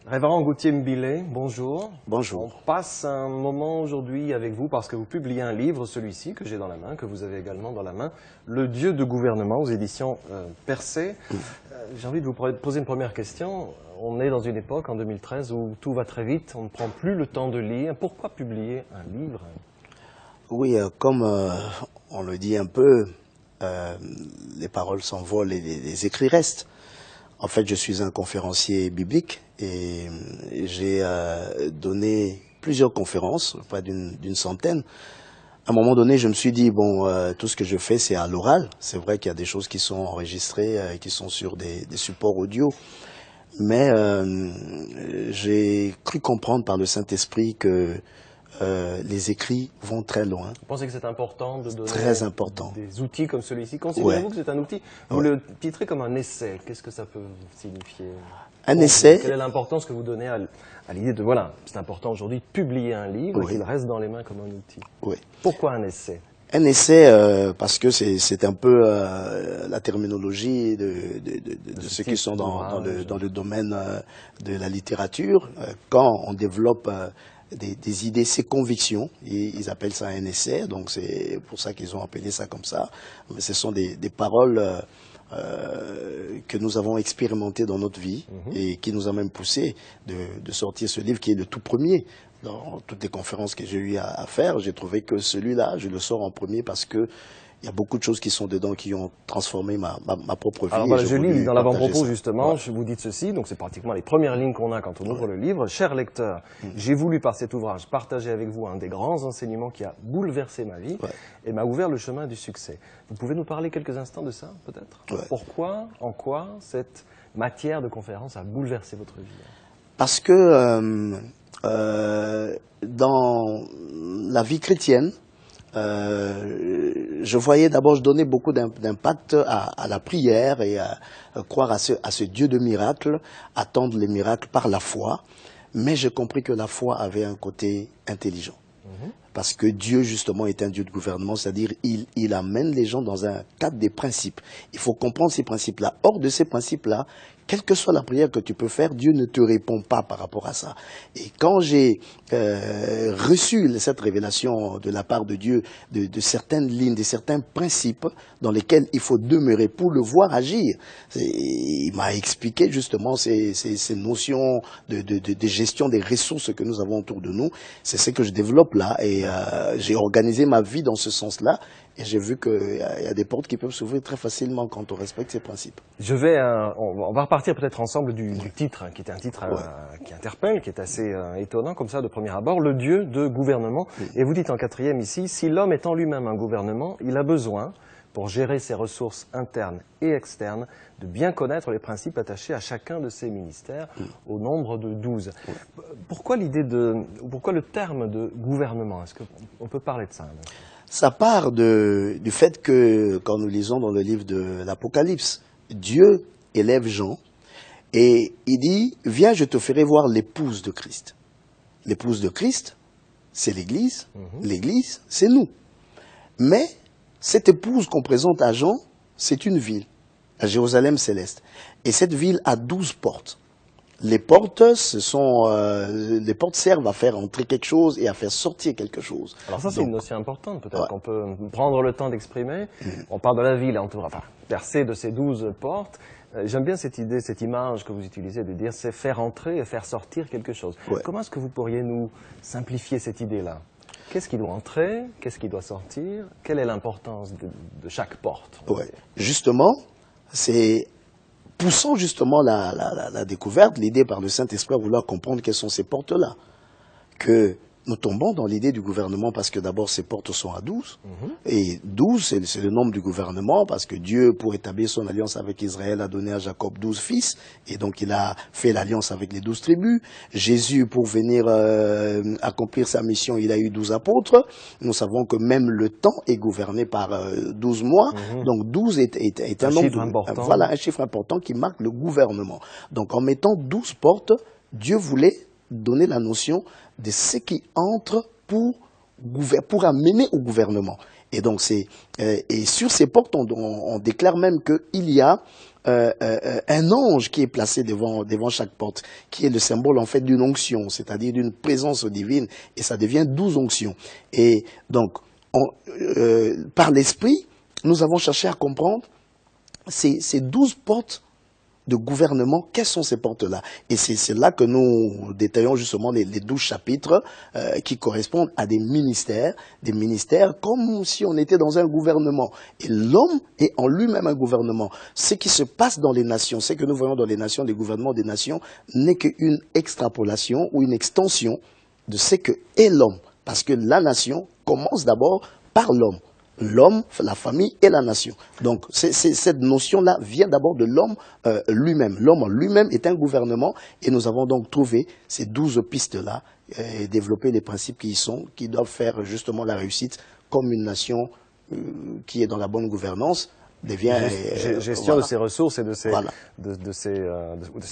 Révérend Gauthier Mbilé, bonjour. Bonjour. On passe un moment aujourd'hui avec vous parce que vous publiez un livre, celui-ci que j'ai dans la main, que vous avez également dans la main, Le Dieu de gouvernement aux éditions Percé. J'ai envie de vous poser une première question. On est dans une époque, en 2013, où tout va très vite, on ne prend plus le temps de lire. Pourquoi publier un livre? Oui, comme on le dit un peu, les paroles s'envolent et les écrits restent. En fait, je suis un conférencier biblique et j'ai donné plusieurs conférences, pas d'une centaine. À un moment donné, je me suis dit, bon, tout ce que je fais, c'est à l'oral. C'est vrai qu'il y a des choses qui sont enregistrées, qui sont sur des supports audio. Mais j'ai cru comprendre par le Saint-Esprit que les écrits vont très loin. Vous pensez que c'est important de donner Très important. des outils comme celui-ci? Considérez-vous que c'est un outil? Vous le titrez comme un essai. Qu'est-ce que ça peut signifier? Un essai. Quelle est l'importance que vous donnez à l'idée de, voilà, c'est important aujourd'hui de publier un livre et qu'il reste dans les mains comme un outil? Oui. Pourquoi un essai? Un essai, parce que c'est un peu la terminologie de ceux qui sont dans le domaine de la littérature. Quand on développe des idées, ses convictions, ils appellent ça un essai, donc c'est pour ça qu'ils ont appelé ça comme ça. Mais ce sont des paroles que nous avons expérimentées dans notre vie et qui nous a même poussé de sortir ce livre qui est le tout premier. Dans toutes les conférences que j'ai eu à faire, j'ai trouvé que celui-là, je le sors en premier parce que il y a beaucoup de choses qui sont dedans qui ont transformé ma propre vie. Alors voilà, je lis dans l'avant-propos justement, je vous dis ceci, donc c'est pratiquement les premières lignes qu'on a quand on ouvre le livre. Cher lecteur, j'ai voulu par cet ouvrage partager avec vous un des grands enseignements qui a bouleversé ma vie et m'a ouvert le chemin du succès. Vous pouvez nous parler quelques instants de ça, peut-être? Pourquoi, en quoi cette matière de conférence a bouleversé votre vie? Parce que dans la vie chrétienne, je voyais d'abord, je donnais beaucoup d'impact à la prière et à croire à ce Dieu de miracles, attendre les miracles par la foi. Mais j'ai compris que la foi avait un côté intelligent. Parce que Dieu, justement, est un Dieu de gouvernement, c'est-à-dire il amène les gens dans un cadre des principes. Il faut comprendre ces principes-là. Hors de ces principes-là, quelle que soit la prière que tu peux faire, Dieu ne te répond pas par rapport à ça. Et quand j'ai reçu cette révélation de la part de Dieu, de certaines lignes, de certains principes dans lesquels il faut demeurer pour le voir agir, il m'a expliqué justement ces notions de gestion des ressources que nous avons autour de nous. C'est ce que je développe là et j'ai organisé ma vie dans ce sens-là. Et j'ai vu qu'il y a des portes qui peuvent s'ouvrir très facilement quand on respecte ces principes. On va repartir peut-être ensemble du titre, qui est un titre qui interpelle, qui est assez étonnant comme ça de premier abord, le Dieu de gouvernement. Et vous dites en quatrième ici, si l'homme est en lui-même un gouvernement, il a besoin, pour gérer ses ressources internes et externes, de bien connaître les principes attachés à chacun de ses ministères, au nombre de 12. Pourquoi pourquoi le terme de gouvernement? Est-ce qu'on peut parler de ça? Ça part du fait que, quand nous lisons dans le livre de l'Apocalypse, Dieu élève Jean et il dit « Viens, je te ferai voir l'épouse de Christ ». L'épouse de Christ, c'est l'Église. L'Église, c'est nous. Mais cette épouse qu'on présente à Jean, c'est une ville, à Jérusalem céleste. Et cette ville a 12 portes. Les portes, les portes servent à faire entrer quelque chose et à faire sortir quelque chose. Alors ça, c'est une notion importante, peut-être qu'on peut prendre le temps d'exprimer. On parle de la ville, percée de ces 12 portes. J'aime bien cette idée, cette image que vous utilisez de dire c'est faire entrer et faire sortir quelque chose. Comment est-ce que vous pourriez nous simplifier cette idée-là? Qu'est-ce qui doit entrer? Qu'est-ce qui doit sortir? Quelle est l'importance de chaque porte? Justement, c'est poussant justement la découverte, l'idée par le Saint-Esprit à vouloir comprendre quelles sont ces portes-là. Que nous tombons dans l'idée du gouvernement parce que d'abord ces portes sont à 12. Et 12, c'est le nombre du gouvernement parce que Dieu, pour établir son alliance avec Israël, a donné à Jacob 12 fils. Et donc il a fait l'alliance avec les 12 tribus. Jésus, pour venir accomplir sa mission, il a eu 12 apôtres. Nous savons que même le temps est gouverné par 12 mois. Donc 12 est un nombre important. Voilà, un chiffre important qui marque le gouvernement. Donc en mettant 12 portes, Dieu voulait donner la notion de ce qui entre pour amener au gouvernement. Et donc et sur ces portes, on déclare même qu'il y a un ange qui est placé devant chaque porte, qui est le symbole en fait d'une onction, c'est-à-dire d'une présence divine, et ça devient 12 onctions. Et donc, par l'esprit, nous avons cherché à comprendre ces 12 portes de gouvernement, quelles sont ces portes-là? Et c'est là que nous détaillons justement les 12 chapitres qui correspondent à des ministères comme si on était dans un gouvernement. Et l'homme est en lui-même un gouvernement. Ce qui se passe dans les nations, ce que nous voyons dans les nations, les gouvernements des nations, n'est qu'une extrapolation ou une extension de ce que est l'homme. Parce que la nation commence d'abord par l'homme. L'homme, la famille et la nation. Donc cette notion-là vient d'abord de l'homme lui-même. L'homme en lui-même est un gouvernement et nous avons donc trouvé ces 12 pistes-là et développé les principes qui doivent faire justement la réussite comme une nation qui est dans la bonne gouvernance devient... gestion de ses ressources et de ses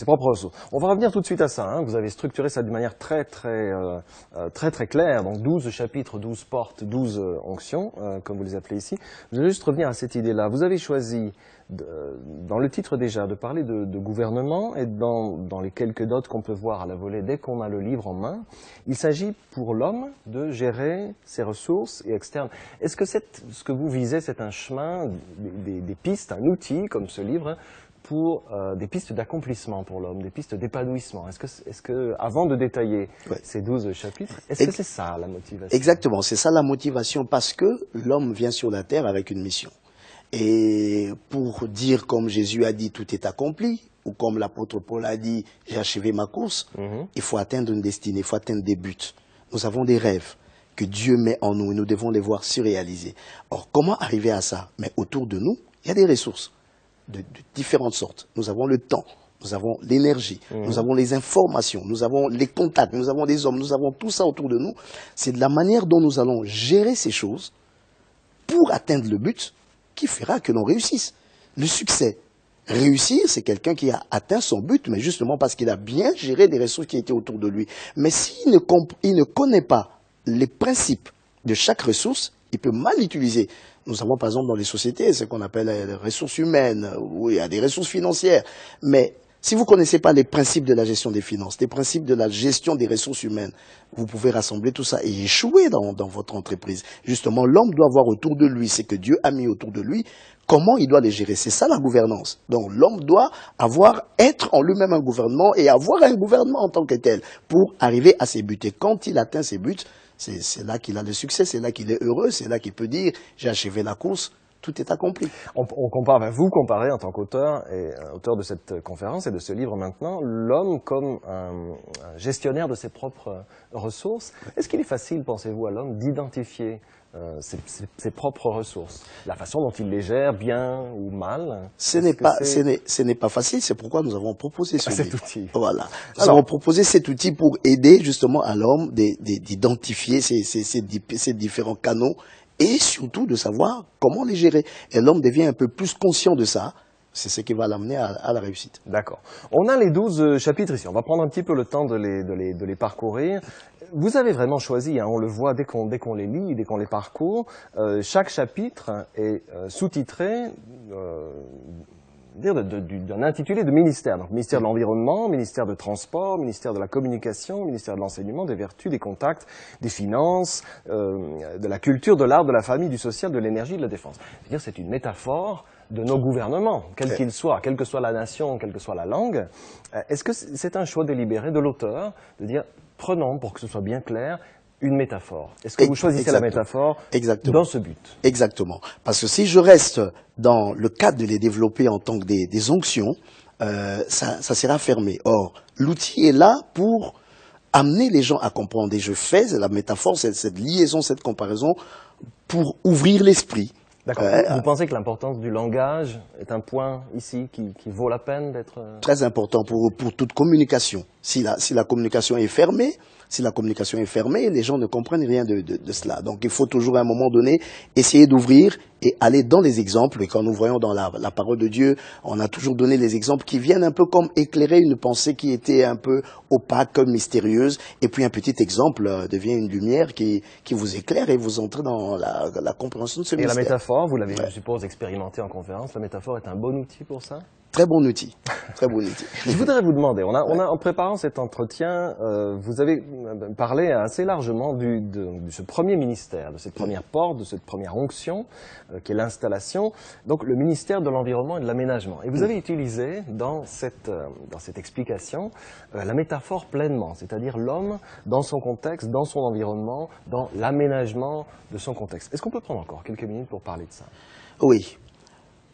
propres ressources. On va revenir tout de suite à ça. Hein. Vous avez structuré ça d'une manière très claire. Donc 12 chapitres, 12 portes, 12 onctions, comme vous les appelez ici. Je vais juste revenir à cette idée-là. Vous avez choisi, dans le titre déjà, de parler de gouvernement et dans les quelques notes qu'on peut voir à la volée dès qu'on a le livre en main, il s'agit pour l'homme de gérer ses ressources et externes. Est-ce que ce que vous visez, c'est un chemin, des pistes, un outil comme ce livre, pour des pistes d'accomplissement pour l'homme, des pistes d'épanouissement? Est-ce que, avant de détailler ces 12 chapitres, est-ce que c'est ça la motivation? Exactement, c'est ça la motivation, parce que l'homme vient sur la terre avec une mission. Et pour dire, comme Jésus a dit, tout est accompli, ou comme l'apôtre Paul a dit, j'ai achevé ma course, il faut atteindre une destinée, il faut atteindre des buts. Nous avons des rêves que Dieu met en nous et nous devons les voir se réaliser. Or, comment arriver à ça? Mais autour de nous, il y a des ressources de différentes sortes. Nous avons le temps, nous avons l'énergie, nous avons les informations, nous avons les contacts, nous avons les hommes, nous avons tout ça autour de nous. C'est de la manière dont nous allons gérer ces choses pour atteindre le but qui fera que l'on réussisse. Le succès. Réussir, c'est quelqu'un qui a atteint son but, mais justement parce qu'il a bien géré les ressources qui étaient autour de lui. Mais s'il ne connaît pas les principes de chaque ressource, il peut mal l'utiliser. Nous avons par exemple dans les sociétés ce qu'on appelle les ressources humaines, où il y a des ressources financières. Mais si vous ne connaissez pas les principes de la gestion des finances, les principes de la gestion des ressources humaines, vous pouvez rassembler tout ça et échouer dans votre entreprise. Justement, l'homme doit voir autour de lui ce que Dieu a mis autour de lui, comment il doit les gérer. C'est ça la gouvernance. Donc l'homme doit être en lui-même un gouvernement et avoir un gouvernement en tant que tel pour arriver à ses buts. Et quand il atteint ses buts, c'est là qu'il a le succès, c'est là qu'il est heureux, c'est là qu'il peut dire « j'ai achevé la course ». Tout est accompli. Vous comparez en tant qu'auteur et auteur de cette conférence et de ce livre maintenant, l'homme comme un gestionnaire de ses propres ressources. Est-ce qu'il est facile, pensez-vous, à l'homme d'identifier ses propres ressources? La façon dont il les gère, bien ou mal? Ce n'est pas facile, c'est pourquoi nous avons proposé cet outil. Voilà. Nous avons proposé cet outil pour aider justement à l'homme d'identifier ces différents canaux et surtout de savoir comment les gérer. Et l'homme devient un peu plus conscient de ça. C'est ce qui va l'amener à la réussite. D'accord. On a les 12 chapitres ici. On va prendre un petit peu le temps de les parcourir. Vous avez vraiment choisi, hein, on le voit dès qu'on les lit, dès qu'on les parcourt. Chaque chapitre est sous-titré d'un intitulé de ministère. Donc, ministère de l'Environnement, ministère de Transport, ministère de la Communication, ministère de l'Enseignement, des Vertus, des Contacts, des Finances, de la Culture, de l'Art, de la Famille, du Social, de l'Énergie, de la Défense. C'est-à-dire, c'est une métaphore de nos gouvernements, quels qu'ils soient, quelle que soit la nation, quelle que soit la langue. Est-ce que c'est un choix délibéré de l'auteur de dire, prenons, pour que ce soit bien clair, une métaphore? Est-ce que vous choisissez la métaphore dans ce but? Exactement. Parce que si je reste dans le cadre de les développer en tant que des onctions, ça sera fermé. Or, l'outil est là pour amener les gens à comprendre. Et je fais la métaphore, cette liaison, cette comparaison, pour ouvrir l'esprit. D'accord. Vous pensez que l'importance du langage est un point ici qui vaut la peine d'être... Très important pour toute communication. Si la communication est fermée, les gens ne comprennent rien de cela. Donc il faut toujours à un moment donné essayer d'ouvrir et aller dans les exemples. Et quand nous voyons dans la parole de Dieu, on a toujours donné les exemples qui viennent un peu comme éclairer une pensée qui était un peu opaque, mystérieuse. Et puis un petit exemple devient une lumière qui vous éclaire et vous entrez dans la compréhension de ce mystère. Et la métaphore, vous l'avez, je suppose, expérimenté en conférence, la métaphore est un bon outil pour ça? Très bon outil, très bon outil. Je voudrais vous demander, en préparant cet entretien, vous avez parlé assez largement de ce premier ministère, de cette première porte, de cette première onction, qui est l'installation, donc le ministère de l'Environnement et de l'Aménagement. Et vous avez utilisé dans cette explication la métaphore pleinement, c'est-à-dire l'homme dans son contexte, dans son environnement, dans l'aménagement de son contexte. Est-ce qu'on peut prendre encore quelques minutes pour parler de ça? Oui.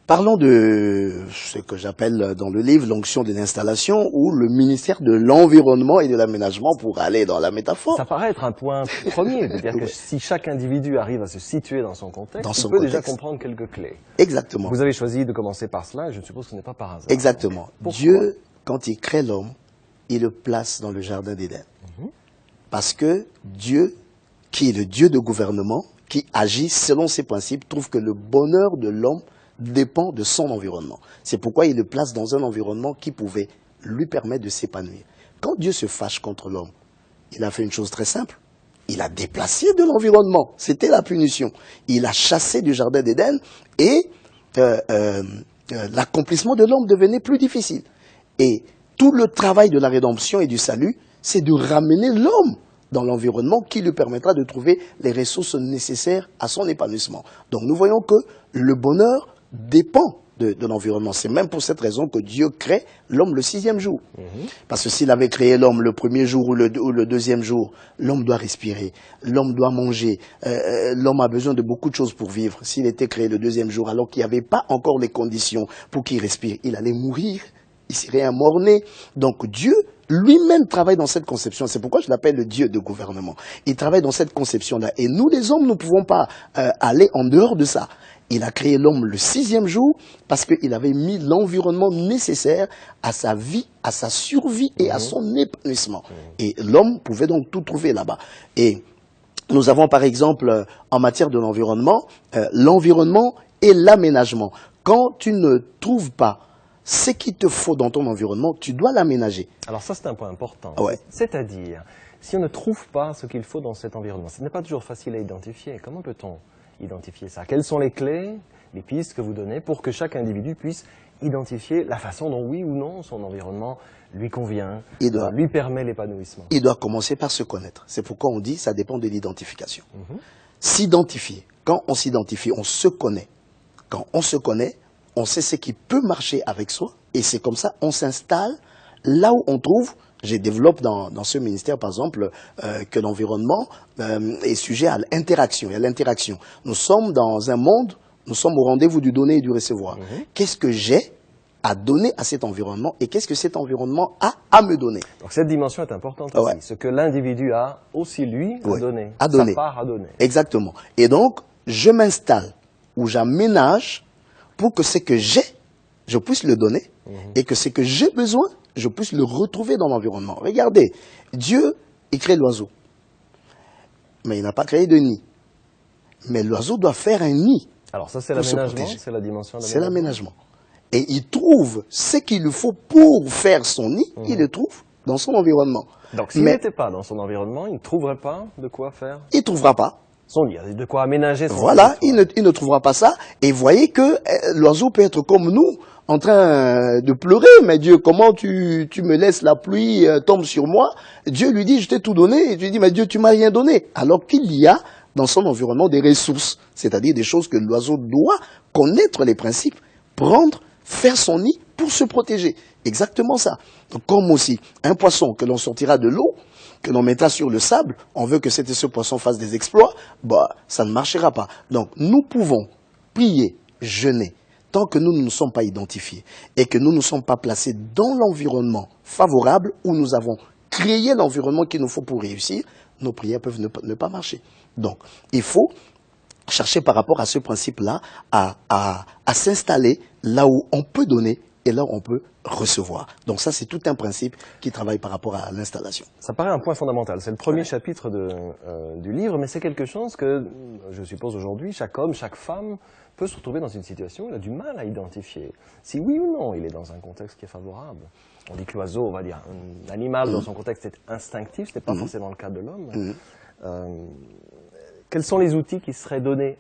Parlons de ce que j'appelle dans le livre l'onction de l'installation ou le ministère de l'Environnement et de l'Aménagement pour aller dans la métaphore. Ça paraît être un point premier, c'est-à-dire que si chaque individu arrive à se situer dans son contexte, il peut déjà comprendre quelques clés. Exactement. Vous avez choisi de commencer par cela, et je suppose que ce n'est pas par hasard. Exactement. Pourquoi? Dieu, quand il crée l'homme, il le place dans le jardin d'Éden. Parce que Dieu, qui est le Dieu de gouvernement, qui agit selon ses principes, trouve que le bonheur de l'homme dépend de son environnement. C'est pourquoi il le place dans un environnement qui pouvait lui permettre de s'épanouir. Quand Dieu se fâche contre l'homme, il a fait une chose très simple. Il a déplacé de l'environnement. C'était la punition. Il a chassé du jardin d'Éden et l'accomplissement de l'homme devenait plus difficile. Et tout le travail de la rédemption et du salut, c'est de ramener l'homme dans l'environnement qui lui permettra de trouver les ressources nécessaires à son épanouissement. Donc nous voyons que le bonheur dépend de l'environnement. C'est même pour cette raison que Dieu crée l'homme le 6e jour. Parce que s'il avait créé l'homme le 1er jour ou le 2e jour, l'homme doit respirer, l'homme doit manger, l'homme a besoin de beaucoup de choses pour vivre. S'il était créé le 2e jour alors qu'il n'y avait pas encore les conditions pour qu'il respire, il allait mourir, il serait un mort-né. Donc Dieu lui-même travaille dans cette conception. C'est pourquoi je l'appelle le Dieu de gouvernement. Il travaille dans cette conception-là. Et nous, les hommes, nous ne pouvons pas aller en dehors de ça. Il a créé l'homme le 6e jour parce qu'il avait mis l'environnement nécessaire à sa vie, à sa survie et à son épanouissement. Et l'homme pouvait donc tout trouver là-bas. Et nous avons par exemple, en matière de l'environnement, l'environnement et l'aménagement. Quand tu ne trouves pas ce qu'il te faut dans ton environnement, tu dois l'aménager. Alors ça, c'est un point important. Ouais. C'est-à-dire, si on ne trouve pas ce qu'il faut dans cet environnement, ce n'est pas toujours facile à identifier. Comment peut-on identifier ça? Quelles sont les clés, les pistes que vous donnez pour que chaque individu puisse identifier la façon dont, oui ou non, son environnement lui convient, lui permet l'épanouissement? Il doit commencer par se connaître. C'est pourquoi on dit que ça dépend de l'identification. S'identifier. Quand on s'identifie, on se connaît. Quand on se connaît, on sait ce qui peut marcher avec soi. Et c'est comme ça, on s'installe là où on trouve. Je développe dans ce ministère, par exemple, que l'environnement est sujet à l'interaction. Il y a l'interaction. Nous sommes dans un monde, nous sommes au rendez-vous du donner et du recevoir. Qu'est-ce que j'ai à donner à cet environnement et qu'est-ce que cet environnement a à me donner? Donc cette dimension est importante aussi. Ce que l'individu a aussi, lui, à donner. À donner. Sa part à donner. Exactement. Et donc, je m'installe ou j'aménage pour que ce que j'ai, je puisse le donner et que ce que j'ai besoin, je puisse le retrouver dans l'environnement. Regardez, Dieu, il crée l'oiseau. Mais il n'a pas créé de nid. Mais l'oiseau doit faire un nid. Alors ça, c'est l'aménagement, c'est la dimension de l'aménagement. C'est l'aménagement. Et il trouve ce qu'il lui faut pour faire son nid, il le trouve dans son environnement. Donc s'il n'était pas dans son environnement, il ne trouverait pas de quoi faire il ne trouvera pas. Son nid, de quoi aménager son Voilà, il ne trouvera pas ça. Et voyez que l'oiseau peut être comme nous, en train de pleurer. Mais Dieu, comment tu me laisses, la pluie tombe sur moi? Dieu lui dit, je t'ai tout donné. Et tu lui dis, mais Dieu, tu m'as rien donné. Alors qu'il y a dans son environnement des ressources, c'est-à-dire des choses que l'oiseau doit connaître les principes, prendre, faire son nid pour se protéger. Exactement ça. Donc, comme aussi un poisson que l'on sortira de l'eau, que l'on mettra sur le sable, on veut que ce poisson fasse des exploits, ça ne marchera pas. Donc, nous pouvons prier, jeûner, tant que nous ne nous sommes pas identifiés et que nous ne sommes pas placés dans l'environnement favorable où nous avons créé l'environnement qu'il nous faut pour réussir, nos prières peuvent ne pas marcher. Donc, il faut chercher par rapport à ce principe-là à s'installer là où on peut donner et là on peut recevoir. Donc ça c'est tout un principe qui travaille par rapport à l'installation. Ça paraît un point fondamental. C'est le premier chapitre du livre, mais c'est quelque chose que, je suppose aujourd'hui, chaque homme, chaque femme peut se retrouver dans une situation où il a du mal à identifier si oui ou non il est dans un contexte qui est favorable. On dit que l'oiseau, on va dire, un animal dans son contexte est instinctif, ce n'est pas forcément le cas de l'homme. Quels sont les outils qui seraient donnés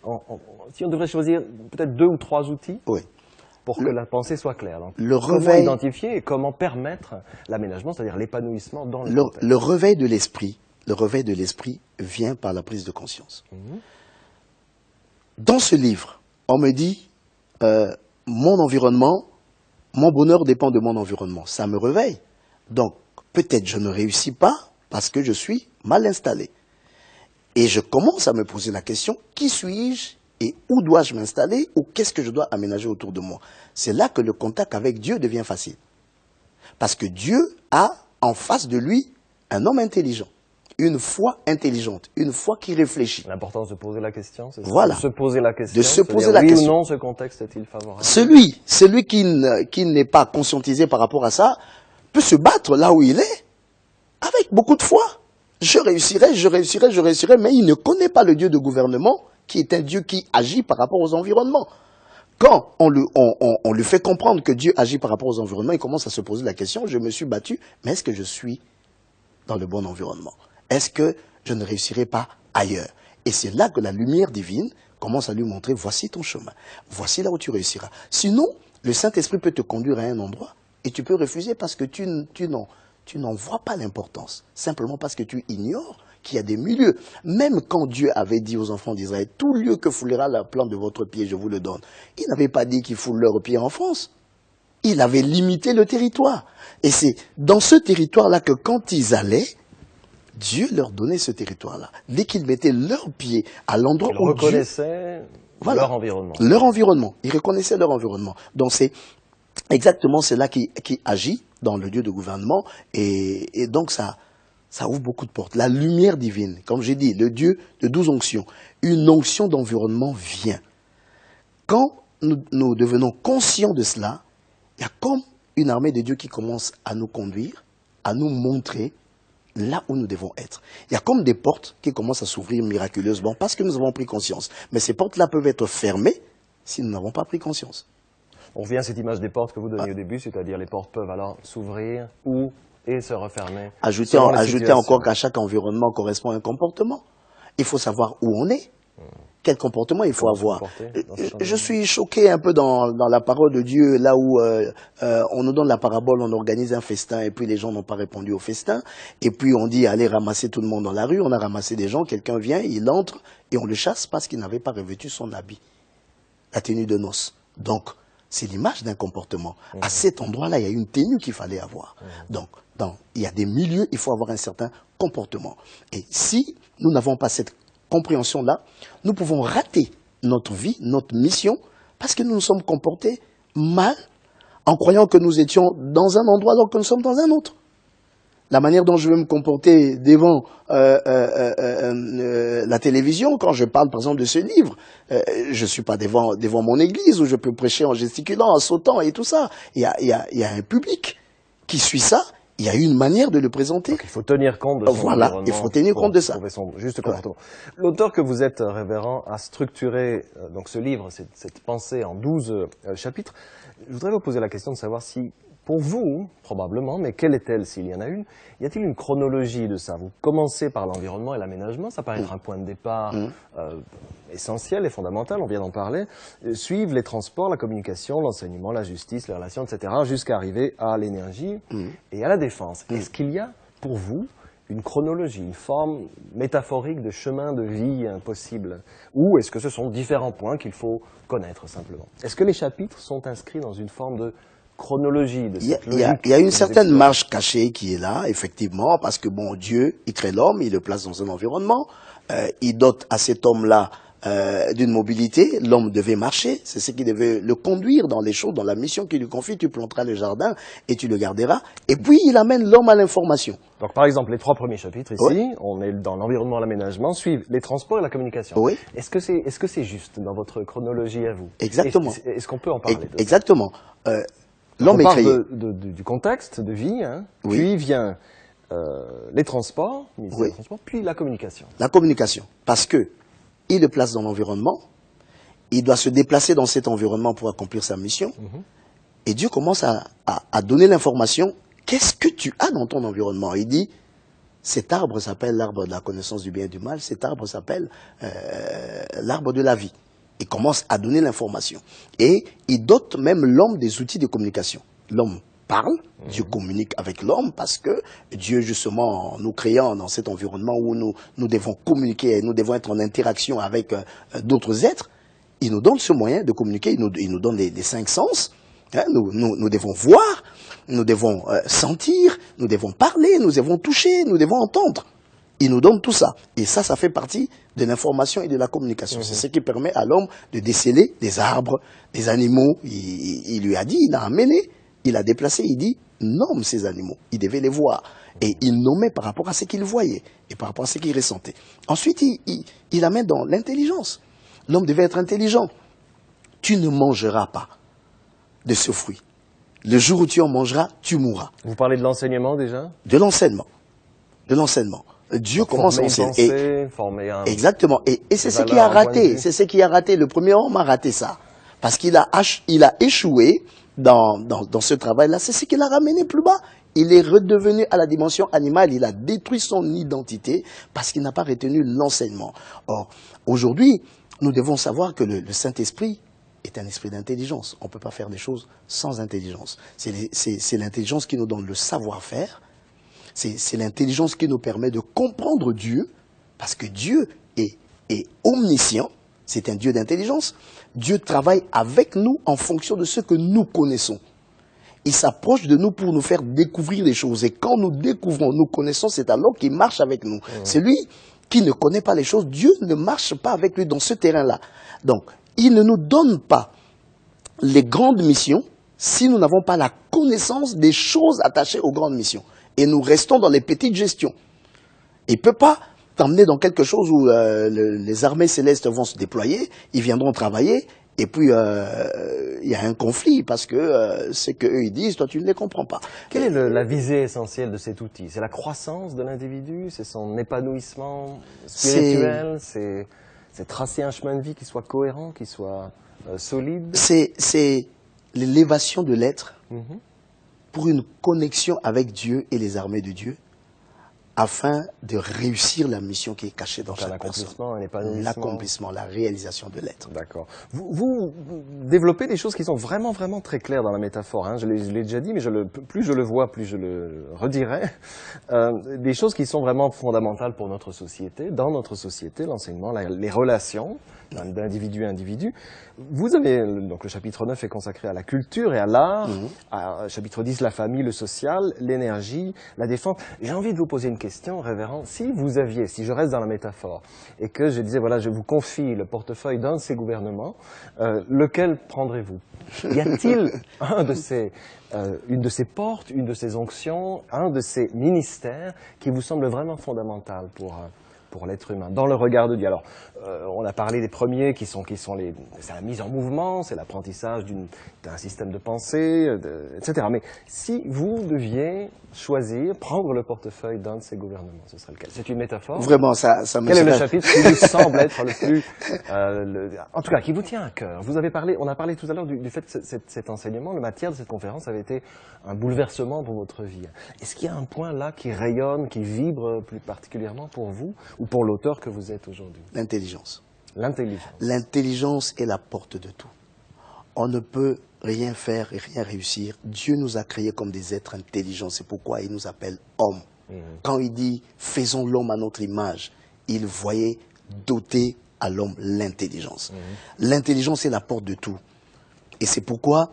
si on devrait choisir peut-être 2 ou 3 outils pour que la pensée soit claire. Donc, comment identifier et comment permettre l'aménagement, c'est-à-dire l'épanouissement dans le contexte. Le réveil de l'esprit vient par la prise de conscience. Dans ce livre, on me dit, mon environnement, mon bonheur dépend de mon environnement. Ça me réveille. Donc, peut-être je ne réussis pas parce que je suis mal installé. Et je commence à me poser la question, qui suis-je et où dois-je m'installer ou qu'est-ce que je dois aménager autour de moi? C'est là que le contact avec Dieu devient facile. Parce que Dieu a en face de lui un homme intelligent, une foi intelligente, une foi qui réfléchit. L'importance de poser la question, c'est ça? Voilà. De se poser la question. De se poser la question. Oui ou non, ce contexte est-il favorable? Celui qui n'est pas conscientisé par rapport à ça peut se battre là où il est avec beaucoup de foi. Je réussirai, mais il ne connaît pas le Dieu de gouvernement qui est un Dieu qui agit par rapport aux environnements. Quand on lui fait comprendre que Dieu agit par rapport aux environnements, il commence à se poser la question, je me suis battu, mais est-ce que je suis dans le bon environnement? Est-ce que je ne réussirai pas ailleurs? Et c'est là que la lumière divine commence à lui montrer, voici ton chemin, voici là où tu réussiras. Sinon, le Saint-Esprit peut te conduire à un endroit et tu peux refuser parce que tu n'en vois pas l'importance, simplement parce que tu ignores qu'il y a des milieux. Même quand Dieu avait dit aux enfants d'Israël, tout lieu que foulera la plante de votre pied, je vous le donne, il n'avait pas dit qu'ils foulent leur pied en France. Il avait limité le territoire. Et c'est dans ce territoire-là que quand ils allaient, Dieu leur donnait ce territoire-là. Dès qu'ils mettaient leurs pieds à l'endroit où Dieu reconnaissaient leur environnement. Leur environnement. Ils reconnaissaient leur environnement. Donc c'est exactement cela qui agit dans le Dieu de gouvernement. Et donc ça ouvre beaucoup de portes. La lumière divine, comme j'ai dit, le Dieu de 12 onctions. Une onction d'environnement vient. Quand nous devenons conscients de cela, il y a comme une armée de Dieu qui commence à nous conduire, à nous montrer là où nous devons être. Il y a comme des portes qui commencent à s'ouvrir miraculeusement parce que nous avons pris conscience. Mais ces portes-là peuvent être fermées si nous n'avons pas pris conscience. On revient à cette image des portes que vous donniez au début, c'est-à-dire les portes peuvent alors s'ouvrir et se refermer. Ajouter encore qu'à chaque environnement correspond à un comportement. Il faut savoir où on est. Quel comportement il faut avoir. Je suis choqué un peu dans la parole de Dieu, là où on nous donne la parabole, on organise un festin et puis les gens n'ont pas répondu au festin. Et puis on dit allez ramasser tout le monde dans la rue, on a ramassé des gens, quelqu'un vient, il entre et on le chasse parce qu'il n'avait pas revêtu son habit, la tenue de noces. Donc c'est l'image d'un comportement. À cet endroit-là, il y a une tenue qu'il fallait avoir. Donc il y a des milieux, il faut avoir un certain comportement. Et si nous n'avons pas cette compréhension-là, nous pouvons rater notre vie, notre mission, parce que nous nous sommes comportés mal en croyant que nous étions dans un endroit alors que nous sommes dans un autre. La manière dont je vais me comporter devant la télévision, quand je parle par exemple de ce livre, je ne suis pas devant mon église où je peux prêcher en gesticulant, en sautant et tout ça. Il y a un public qui suit ça. Il y a une manière de le présenter. Donc il faut tenir compte de son environnement. Il faut tenir compte de ça. Son juste comportement. L'auteur que vous êtes, révérend, a structuré donc ce livre, cette pensée en 12 chapitres. Je voudrais vous poser la question de savoir si, pour vous, probablement, mais quelle est-elle s'il y en a une, y a-t-il une chronologie de ça? Vous commencez par l'environnement et l'aménagement, ça paraît être un point de départ essentiel et fondamental, on vient d'en parler. Suivent les transports, la communication, l'enseignement, la justice, les relations, etc., jusqu'à arriver à l'énergie et à la défense. Est-ce qu'il y a, pour vous, une chronologie, une forme métaphorique de chemin de vie possible? Ou est-ce que ce sont différents points qu'il faut connaître simplement? Est-ce que les chapitres sont inscrits dans une forme de chronologie de cette logique? Il y a une certaine marche cachée qui est là, effectivement, parce que bon, Dieu, il crée l'homme, il le place dans un environnement, il dote à cet homme-là d'une mobilité, l'homme devait marcher, c'est ce qui devait le conduire dans les choses, dans la mission qu'il lui confie, tu planteras le jardin et tu le garderas, et puis il amène l'homme à l'information. Donc par exemple, les 3 premiers chapitres ici, on est dans l'environnement et l'aménagement, suivent les transports et la communication. Oui. Est-ce que c'est juste dans votre chronologie à vous? Exactement. Est-ce qu'on peut en parler de ça? Exactement. L'homme est créé. Du contexte de vie, hein, Oui. puis vient les transports, Oui. puis la communication. La communication. Parce que il le place dans l'environnement, il doit se déplacer dans cet environnement pour accomplir sa mission. Et Dieu commence à donner l'information. Qu'est-ce que tu as dans ton environnement? Il dit, cet arbre s'appelle l'arbre de la connaissance du bien et du mal, cet arbre s'appelle l'arbre de la vie. Il commence à donner l'information. Et il dote même l'homme des outils de communication. L'homme parle, Dieu communique avec l'homme parce que Dieu, justement, en nous créant dans cet environnement où nous devons communiquer, nous devons être en interaction avec d'autres êtres, il nous donne ce moyen de communiquer, il nous donne les 5 sens. Hein, nous devons voir, nous devons sentir, nous devons parler, nous devons toucher, nous devons entendre. Il nous donne tout ça. Et ça fait partie de l'information et de la communication. C'est ce qui permet à l'homme de déceler des arbres, des animaux. Il lui a dit, il a amené, il a déplacé, il dit, nomme ces animaux. Il devait les voir. Et il nommait par rapport à ce qu'il voyait et par rapport à ce qu'il ressentait. Ensuite, il amène dans l'intelligence. L'homme devait être intelligent. Tu ne mangeras pas de ce fruit. Le jour où tu en mangeras, tu mourras. Vous parlez de l'enseignement déjà? De l'enseignement. De l'enseignement. Dieu commence à enseigner. Exactement. Et c'est ce qui a raté. C'est ce qui a raté. Le premier homme a raté ça. Parce qu'il a échoué dans ce travail-là. C'est ce qui l'a ramené plus bas. Il est redevenu à la dimension animale. Il a détruit son identité parce qu'il n'a pas retenu l'enseignement. Or, aujourd'hui, nous devons savoir que le Saint-Esprit est un esprit d'intelligence. On ne peut pas faire des choses sans intelligence. C'est l'intelligence qui nous donne le savoir-faire. C'est l'intelligence qui nous permet de comprendre Dieu, parce que Dieu est omniscient, c'est un Dieu d'intelligence. Dieu travaille avec nous en fonction de ce que nous connaissons. Il s'approche de nous pour nous faire découvrir des choses. Et quand nous découvrons, nous connaissons, c'est alors qu'il marche avec nous. C'est lui qui ne connaît pas les choses. Dieu ne marche pas avec lui dans ce terrain-là. Donc, il ne nous donne pas les grandes missions si nous n'avons pas la connaissance des choses attachées aux grandes missions. Et nous restons dans les petites gestions. Il ne peut pas t'emmener dans quelque chose où les armées célestes vont se déployer, ils viendront travailler, et puis il y a un conflit, parce que ce qu'eux ils disent, toi tu ne les comprends pas. Quelle est la visée essentielle de cet outil? C'est la croissance de l'individu? C'est son épanouissement spirituel? C'est tracer un chemin de vie qui soit cohérent, qui soit solide? C'est l'élévation de l'être pour une connexion avec Dieu et les armées de Dieu, afin de réussir la mission qui est cachée dans chaque personne. L'accomplissement, la réalisation de l'être. D'accord. Vous développez des choses qui sont vraiment, vraiment très claires dans la métaphore. Hein. Je l'ai déjà dit, mais plus je le vois, plus je le redirai. Des choses qui sont vraiment fondamentales pour notre société, dans notre société, l'enseignement, les relations d'individu à individu. Vous avez, donc le chapitre 9 est consacré à la culture et à l'art, chapitre 10, la famille, le social, l'énergie, la défense. J'ai envie de vous poser une question, révérend. Si je reste dans la métaphore, et que je disais, voilà, je vous confie le portefeuille d'un de ces gouvernements, lequel prendrez-vous? Y a-t-il une de ces portes, une de ces onctions, un de ces ministères qui vous semble vraiment fondamental pour l'être humain, dans le regard de Dieu? Alors, on a parlé des premiers c'est la mise en mouvement, c'est l'apprentissage d'un système de pensée, etc. Mais si vous deviez choisir, prendre le portefeuille d'un de ces gouvernements, ce serait lequel? C'est une métaphore? Vraiment, ça me... Quel est le chapitre qui vous semble être le plus... en tout cas, qui vous tient à cœur? On a parlé tout à l'heure du fait que cet enseignement, la matière de cette conférence avait été un bouleversement pour votre vie. Est-ce qu'il y a un point là qui rayonne, qui vibre plus particulièrement pour vous, ou pour l'auteur que vous êtes aujourd'hui? L'intelligence. L'intelligence. L'intelligence est la porte de tout. On ne peut rien faire et rien réussir. Dieu nous a créés comme des êtres intelligents. C'est pourquoi il nous appelle hommes. Quand il dit « faisons l'homme à notre image », il voyait doter à l'homme l'intelligence. L'intelligence est la porte de tout. Et c'est pourquoi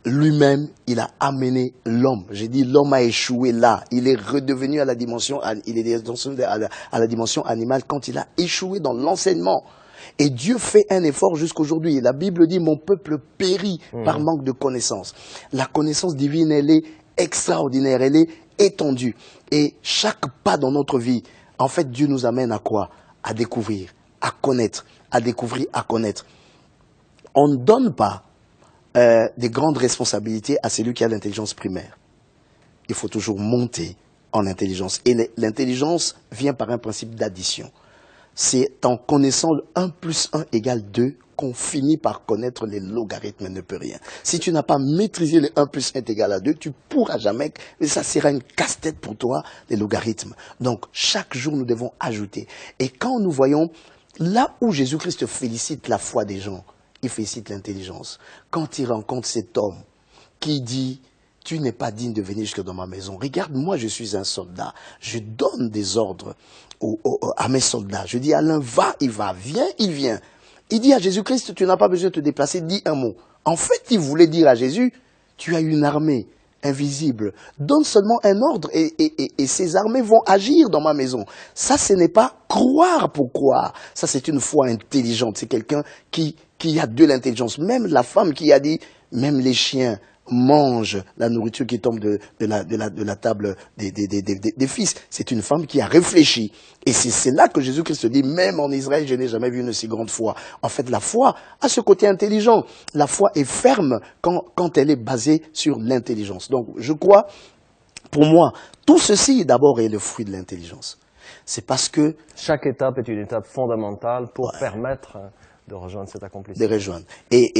lui-même, il a amené l'homme. J'ai dit l'homme a échoué là. Il est redevenu à la dimension, à la dimension animale quand il a échoué dans l'enseignement. Et Dieu fait un effort jusqu'aujourd'hui. La Bible dit, mon peuple périt par manque de connaissance. La connaissance divine, elle est extraordinaire, elle est étendue. Et chaque pas dans notre vie, en fait, Dieu nous amène à quoi? À découvrir, à connaître, à découvrir, à connaître. On ne donne pas des grandes responsabilités à celui qui a l'intelligence primaire. Il faut toujours monter en intelligence. Et l'intelligence vient par un principe d'addition. C'est en connaissant le 1 plus 1 égale 2 qu'on finit par connaître les logarithmes ne peut rien. Si tu n'as pas maîtrisé le 1 plus 1 est égal à 2, tu pourras jamais, ça sera une casse-tête pour toi, les logarithmes. Donc, chaque jour, nous devons ajouter. Et quand nous voyons, là où Jésus-Christ félicite la foi des gens, il félicite l'intelligence. Quand il rencontre cet homme qui dit, tu n'es pas digne de venir jusque dans ma maison. Regarde, moi je suis un soldat. Je donne des ordres à mes soldats. Je dis, Alain, va, il va, viens, il vient. Il dit à Jésus-Christ, tu n'as pas besoin de te déplacer, dis un mot. En fait, il voulait dire à Jésus, tu as une armée invisible. Donne seulement un ordre et ces armées vont agir dans ma maison. Ça, ce n'est pas croire pour croire. Ça, c'est une foi intelligente. C'est quelqu'un qui a de l'intelligence. Même la femme qui a dit, même les chiens mangent la nourriture qui tombe de la table des fils. C'est une femme qui a réfléchi. Et c'est là que Jésus-Christ dit, même en Israël, je n'ai jamais vu une si grande foi. En fait, la foi a ce côté intelligent. La foi est ferme quand elle est basée sur l'intelligence. Donc, je crois, pour moi, tout ceci, d'abord, est le fruit de l'intelligence. C'est parce que... Chaque étape est une étape fondamentale pour permettre de rejoindre cet accomplissement. De rejoindre. C'est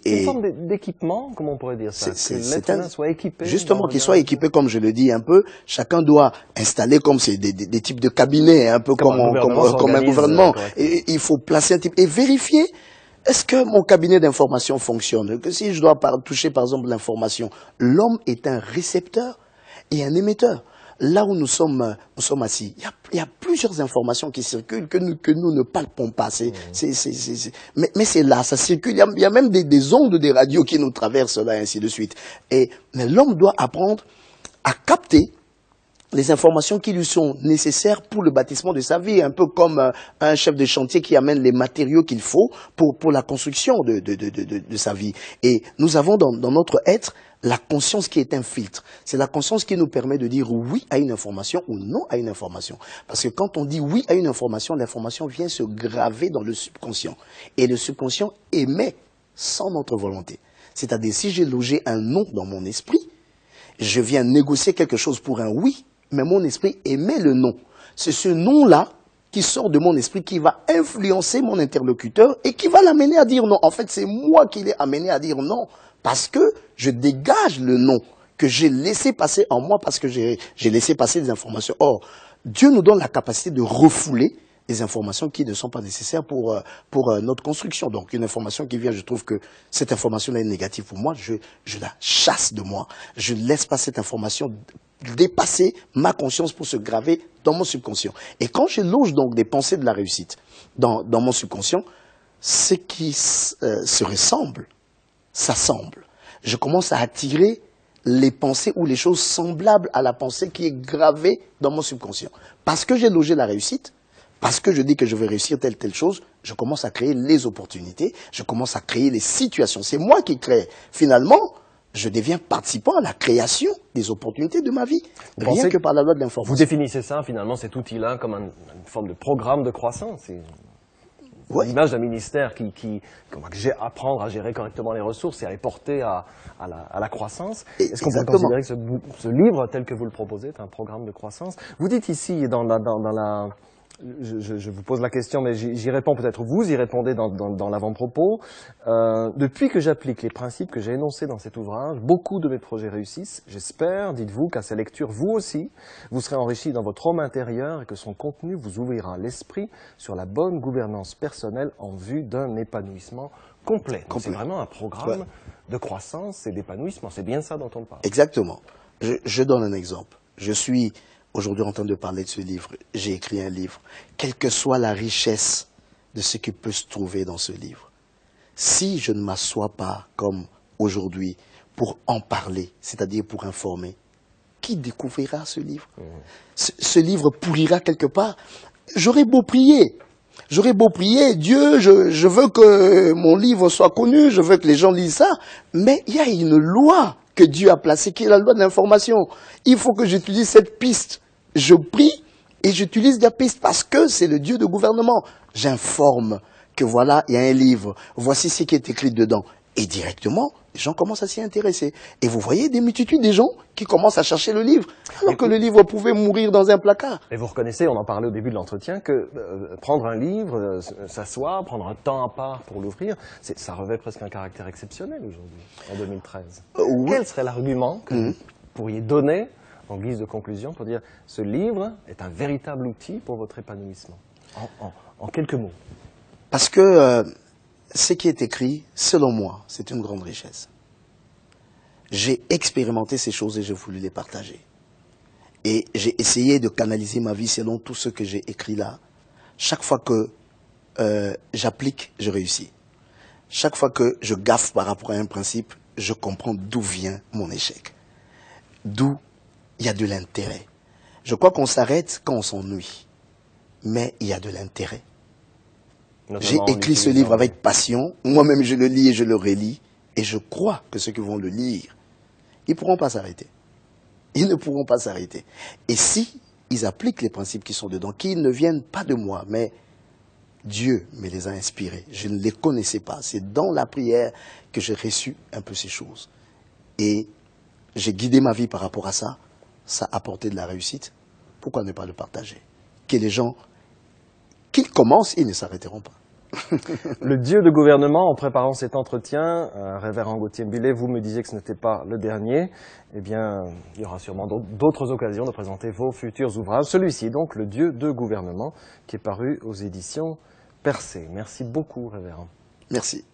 une forme d'équipement, comment on pourrait dire ça? Que l'être humain soit équipé. Justement, qu'il soit équipé, comme je le dis un peu. Chacun doit installer comme c'est des types de cabinets, un peu comme un gouvernement. Et il faut placer un type et vérifier. Est-ce que mon cabinet d'information fonctionne? Que si je dois toucher par exemple l'information, l'homme est un récepteur et un émetteur. Là où nous sommes assis, il y a plusieurs informations qui circulent que nous ne palpons pas. Mais c'est là, ça circule. Il y a même des ondes des radios qui nous traversent là, et ainsi de suite. Mais l'homme doit apprendre à capter les informations qui lui sont nécessaires pour le bâtissement de sa vie, un peu comme un chef de chantier qui amène les matériaux qu'il faut pour la construction de sa vie. Et nous avons dans notre être la conscience qui est un filtre. C'est la conscience qui nous permet de dire oui à une information ou non à une information. Parce que quand on dit oui à une information, l'information vient se graver dans le subconscient. Et le subconscient émet sans notre volonté. C'est-à-dire, si j'ai logé un non dans mon esprit, je viens négocier quelque chose pour un oui, mais mon esprit émet le non. C'est ce non-là qui sort de mon esprit qui va influencer mon interlocuteur et qui va l'amener à dire non. En fait, c'est moi qui l'ai amené à dire non. Parce que je dégage le non que j'ai laissé passer en moi parce que j'ai laissé passer des informations. Or, Dieu nous donne la capacité de refouler les informations qui ne sont pas nécessaires pour notre construction. Donc, une information qui vient, je trouve que cette information-là est négative pour moi, je la chasse de moi. Je ne laisse pas cette information dépasser ma conscience pour se graver dans mon subconscient. Et quand je loge donc des pensées de la réussite dans mon subconscient, ce qui se ressemble, s'assemble. Je commence à attirer les pensées ou les choses semblables à la pensée qui est gravée dans mon subconscient. Parce que j'ai logé la réussite, parce que je dis que je vais réussir telle chose, je commence à créer les opportunités, je commence à créer les situations. C'est moi qui crée. Finalement, je deviens participant à la création des opportunités de ma vie, rien que par la loi de l'information. Vous définissez ça, finalement, cet outil-là, comme une forme de programme de croissance. Ouais. L'image d'un ministère qui apprendre à gérer correctement les ressources et à les porter à la croissance. Est-ce qu'on peut considérer que ce livre, tel que vous le proposez, est un programme de croissance? Vous dites ici, dans la... Je vous pose la question, mais j'y réponds peut-être. Vous y répondez dans l'avant-propos. Depuis que j'applique les principes que j'ai énoncés dans cet ouvrage, beaucoup de mes projets réussissent. J'espère, dites-vous, qu'à ces lectures, vous aussi, vous serez enrichis dans votre homme intérieur et que son contenu vous ouvrira l'esprit sur la bonne gouvernance personnelle en vue d'un épanouissement complet. C'est vraiment un programme de croissance et d'épanouissement. C'est bien ça dont on parle. Exactement. Je donne un exemple. Je suis aujourd'hui en train de parler de ce livre. J'ai écrit un livre. Quelle que soit la richesse de ce qui peut se trouver dans ce livre, si je ne m'assois pas comme aujourd'hui pour en parler, c'est-à-dire pour informer, qui découvrira ce livre? Ce livre pourrira quelque part. J'aurais beau prier, Dieu, je veux que mon livre soit connu, je veux que les gens lisent ça, mais il y a une loi que Dieu a placée, qui est la loi de l'information. Il faut que j'utilise cette piste. Je prie et j'utilise la piste parce que c'est le Dieu de gouvernement. J'informe que voilà, il y a un livre, voici ce qui est écrit dedans. Et directement, les gens commencent à s'y intéresser. Et vous voyez des multitudes de gens qui commencent à chercher le livre, alors que le livre pouvait mourir dans un placard. Et vous reconnaissez, on en parlait au début de l'entretien, que prendre un livre, s'asseoir, prendre un temps à part pour l'ouvrir, ça revêt presque un caractère exceptionnel aujourd'hui, en 2013. Oui. Quel serait l'argument que vous pourriez donner en guise de conclusion pour dire ce livre est un véritable outil pour votre épanouissement, en quelques mots? Parce que ce qui est écrit, selon moi, c'est une grande richesse. J'ai expérimenté ces choses et j'ai voulu les partager. Et j'ai essayé de canaliser ma vie selon tout ce que j'ai écrit là. Chaque fois que j'applique, je réussis. Chaque fois que je gaffe par rapport à un principe, je comprends d'où vient mon échec. D'où il y a de l'intérêt. Je crois qu'on s'arrête quand on s'ennuie. Mais il y a de l'intérêt. J'ai écrit ce livre avec passion. Moi-même, je le lis et je le relis. Et je crois que ceux qui vont le lire, ils ne pourront pas s'arrêter. Ils ne pourront pas s'arrêter. Et si ils appliquent les principes qui sont dedans, qui ne viennent pas de moi, mais Dieu me les a inspirés. Je ne les connaissais pas. C'est dans la prière que j'ai reçu un peu ces choses. Et j'ai guidé ma vie par rapport à ça. Ça a apporté de la réussite. Pourquoi ne pas le partager? Que les gens, qu'ils commencent, ils ne s'arrêteront pas. Le Dieu de gouvernement, en préparant cet entretien, révérend Gauthier Mbulet, vous me disiez que ce n'était pas le dernier. Eh bien, il y aura sûrement d'autres occasions de présenter vos futurs ouvrages. Celui-ci, donc, Le Dieu de gouvernement, qui est paru aux éditions Percé. Merci beaucoup, révérend. Merci.